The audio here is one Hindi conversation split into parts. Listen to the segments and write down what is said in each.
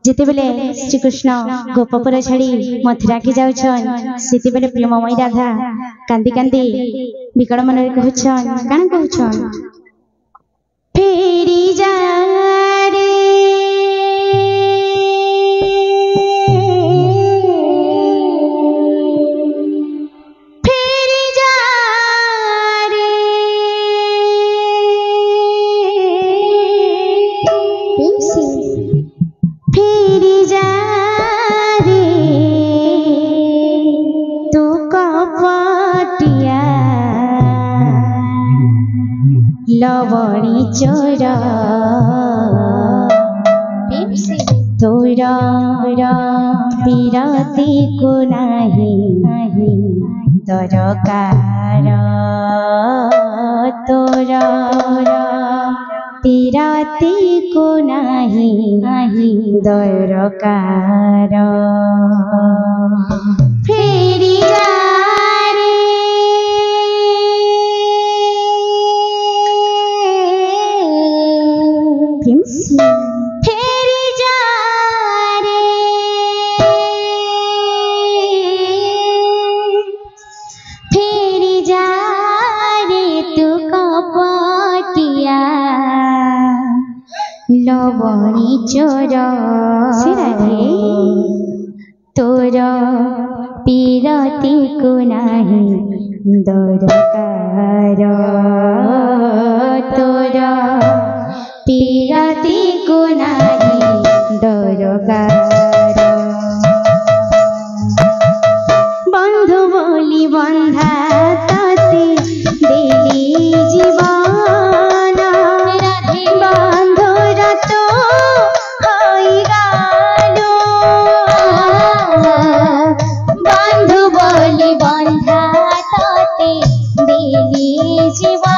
जिते बेले श्री कृष्ण गोपपुर छाड़ी मथुरा के जाउछन सेते बेले प्रेममयी राधा कांदी कांदी विकट मन कहछन काना कहछन फेरी जा रे फेरी जा रे फेरी जा रे तू कपटिया लवणी चोर तोरा पीरती को नहीं दरकार तोरा पीरती को नहीं दरकार फेरी जा फेरी जा रे फेरी जा रे तू कपटिया लवणी चोर तोर पीरती को नहीं दरकार तोर पीरती को नहीं दरकार बंधु बोली बंधा तते देली जीवन बंधुर तो होई गालो बंधु बोली बंधा तते देली जीवन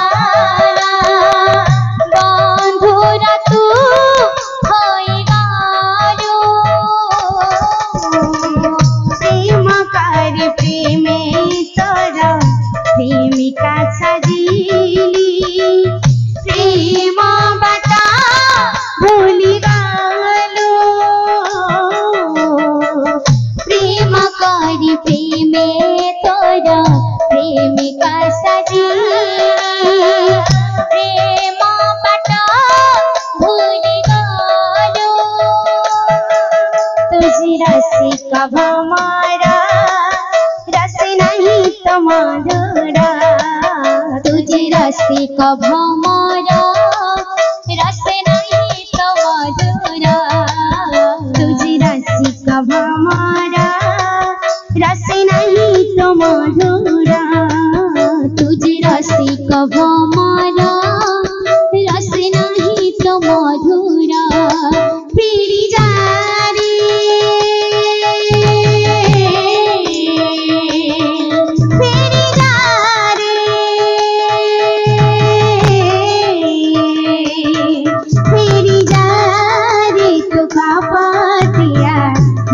प्रेमिका सजिली प्रेम बता भूली गालो प्रेम करी प्रेमे तोरा प्रेमिका सजिली प्रेम बता भूली गालो तुझी रसिका भमारा रस नहीं तो मधुरा तुझे रसिक भमरा रस नहीं तो मधुरा तुझे रसिक भमरा रस नहीं तो मधुरा तुझे रसिक भमरा रस नहीं तो मधुरा फेरी जा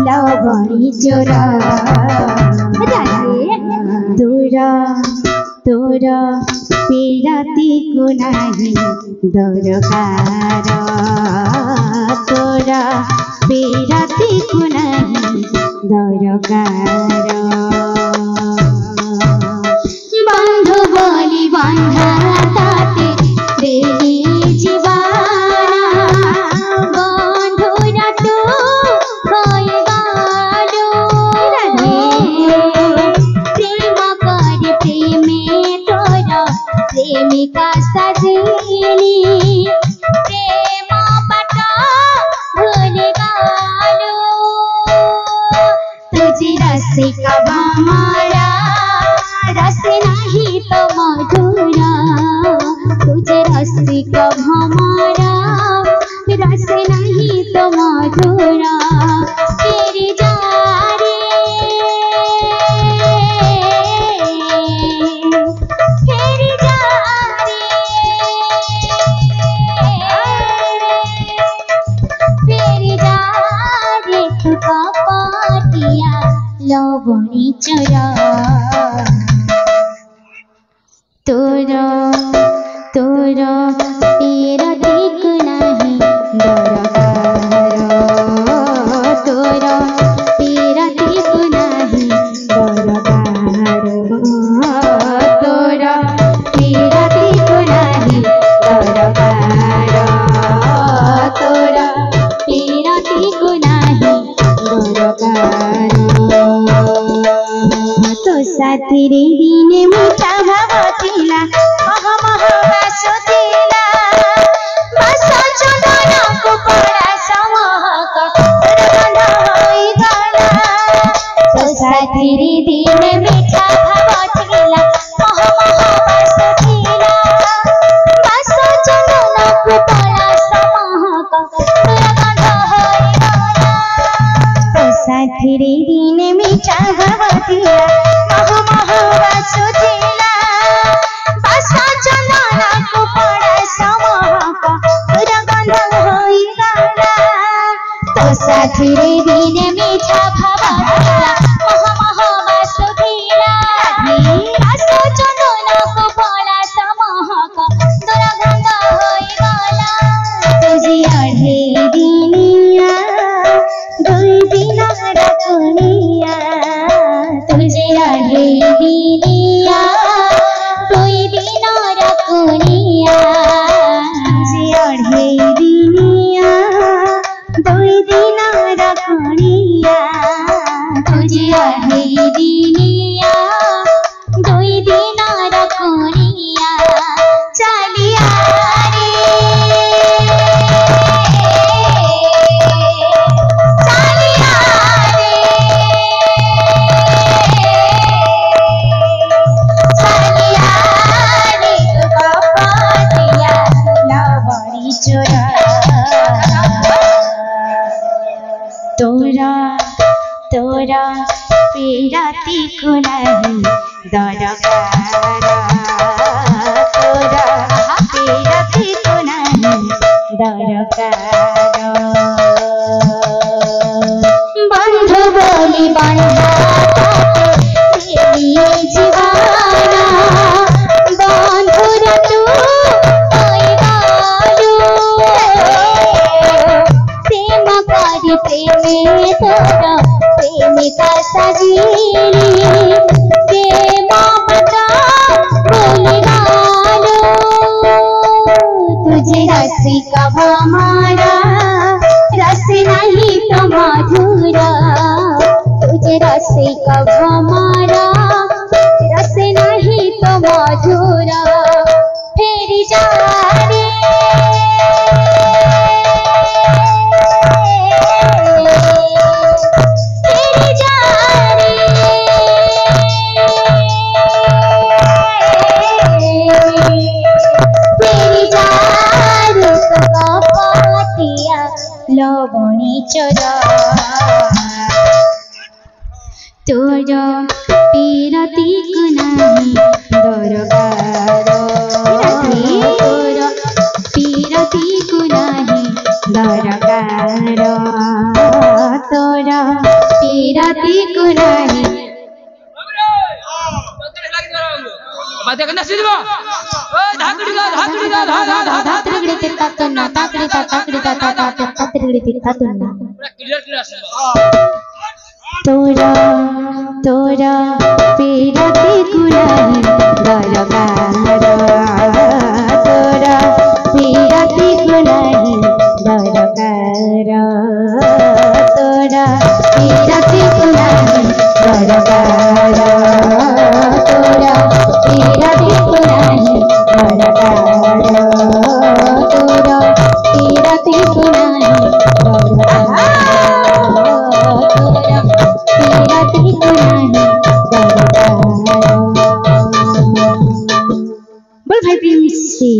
लवणी चोर तोरा तोरा पीरती को नहीं दरकार तोरा पीरती को नहीं दरकार बंधु बोली बंधा ताते देली जीवन बंधुरा तो होई गालो प्रेम कर प्रेमे तोरा प्रेमिका सजिली प्रेम बता भूल गालो तुझे रसिका भमरा रस नहीं तो मधुरा तुझे रसिक भमरा रस नहीं तो मधुरा तेरी जा रे तेरी जा रे तेरी जा रे तू कपटिया लवणी चोर तोरा तोरा पीरती को नहीं दरकार साथिरे दिने मीठा भाव थिला मह मह बासुथिला बास चंदन को पड़ा समहक दुर्गंध होई गला तो साथिरे दिने मीठा भाव थिला मह मह बासुथिला बास चंदन को पड़ा समहक दुर्गंध होई गला तो साथिरे दिने मीठा भाव थिला मह मह बासुथिला बास चंदन को पड़ा समहक दुर्गंध होई गला तो साथिरे दिने मीठा भाव थिला मह मह बासुथिला बास चंदन को पड़ा समहक दुर्गंध होई गला तुझी अढ़े दिनिया दुई दिन रखनिया तुझे अढ़े दिनिया दुई दिन रखनिया तुझे अढ़े दिनिया दुई दिन रखनिया तुझे अढ़े दिनिया दुई दिन रखनिया चलिया रे चलिया रे चलिया रे तो कपटिया लवड़ी चोरा तोरा तोरा पीराती को नहीं दरकार तोरा पीराती को नहीं दरकार बंधु बोली बंधा तेरी जीवाना बंधुर तू कोई बालू प्रेम करी प्रेमे तोरा प्रेमिका सजीली प्रेम बता बोली बालू तुझे रसी कब हमारा रस नहीं तो मधुरा तुझे रसी कब हमारा रस नहीं तो मधुरा फेरी जा रे फेरी जा रे फेरी जा रे तो कपटिया लवणी चोरा तोरा पीरती को नहीं दरकार तोरा पीरती को नहीं दरकार तोरा पीरती को नहीं बातें करना सीधी बात धाकड़ी का धातृगड़ी तित्ता तुन्ना ताकड़ी ता ताकड़ी ता ता ता ताकड़ी तित्ता तुन्ना क्लियर क्लियर तोरा तोरा पीरती को नहीं दरकार तोरा पीरती को नहीं दरकार तोरा पीरती को नहीं दरकार तोरा पीरती को नहीं दरकार तोरा पीरती को नहीं बोल भाई प्रेम से